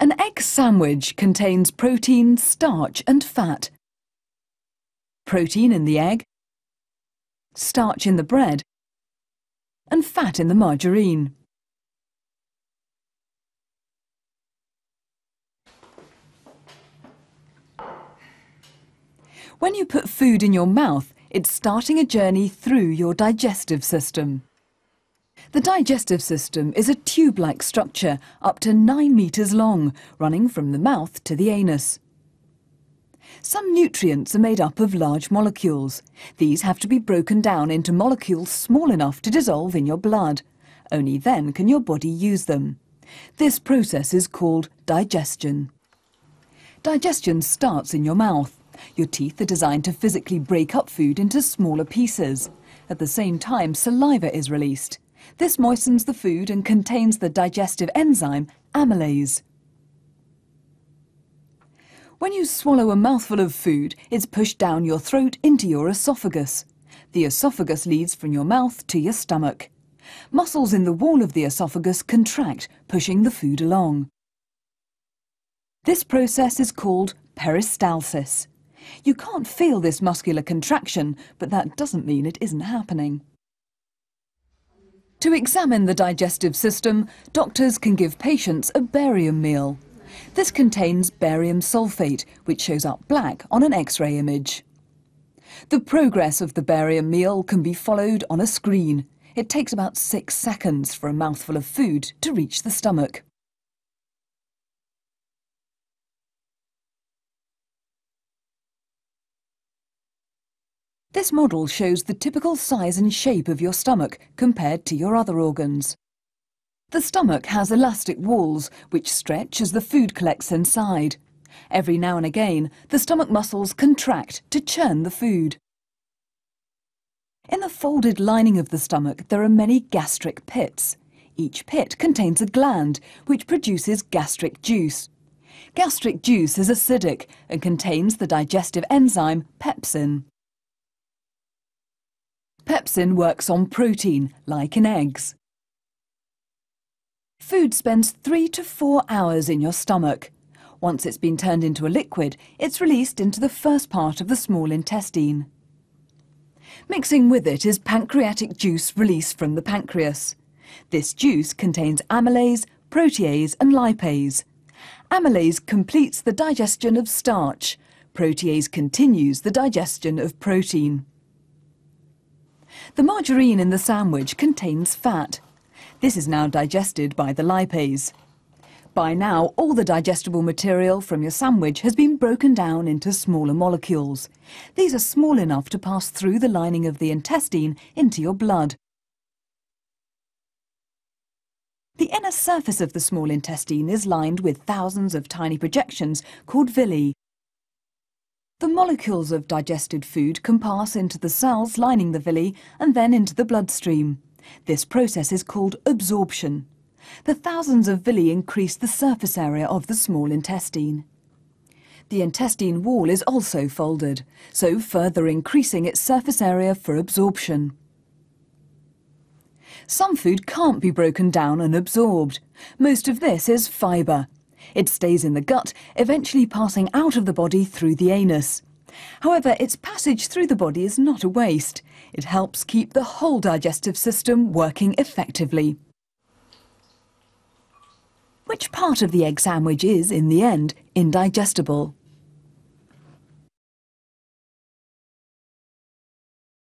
An egg sandwich contains protein, starch and fat. Protein in the egg, starch in the bread, and fat in the margarine. When you put food in your mouth, it's starting a journey through your digestive system. The digestive system is a tube-like structure up to 9 meters long, running from the mouth to the anus. Some nutrients are made up of large molecules. These have to be broken down into molecules small enough to dissolve in your blood. Only then can your body use them. This process is called digestion. Digestion starts in your mouth. Your teeth are designed to physically break up food into smaller pieces. At the same time, saliva is released. This moistens the food and contains the digestive enzyme amylase. When you swallow a mouthful of food, it's pushed down your throat into your esophagus. The esophagus leads from your mouth to your stomach. Muscles in the wall of the esophagus contract, pushing the food along. This process is called peristalsis. You can't feel this muscular contraction, but that doesn't mean it isn't happening. To examine the digestive system, doctors can give patients a barium meal. This contains barium sulfate, which shows up black on an X-ray image. The progress of the barium meal can be followed on a screen. It takes about 6 seconds for a mouthful of food to reach the stomach. This model shows the typical size and shape of your stomach compared to your other organs. The stomach has elastic walls which stretch as the food collects inside. Every now and again, the stomach muscles contract to churn the food. In the folded lining of the stomach, there are many gastric pits. Each pit contains a gland which produces gastric juice. Gastric juice is acidic and contains the digestive enzyme pepsin. Pepsin works on protein, like in eggs. Food spends 3 to 4 hours in your stomach. Once it's been turned into a liquid, it's released into the first part of the small intestine. Mixing with it is pancreatic juice released from the pancreas. This juice contains amylase, protease and lipase. Amylase completes the digestion of starch. Protease continues the digestion of protein. The margarine in the sandwich contains fat. This is now digested by the lipase. By now, all the digestible material from your sandwich has been broken down into smaller molecules. These are small enough to pass through the lining of the intestine into your blood. The inner surface of the small intestine is lined with thousands of tiny projections called villi. The molecules of digested food can pass into the cells lining the villi and then into the bloodstream. This process is called absorption. The thousands of villi increase the surface area of the small intestine. The intestine wall is also folded, so further increasing its surface area for absorption. Some food can't be broken down and absorbed. Most of this is fibre. It stays in the gut, eventually passing out of the body through the anus. However, its passage through the body is not a waste. It helps keep the whole digestive system working effectively. Which part of the egg sandwich is, in the end, indigestible?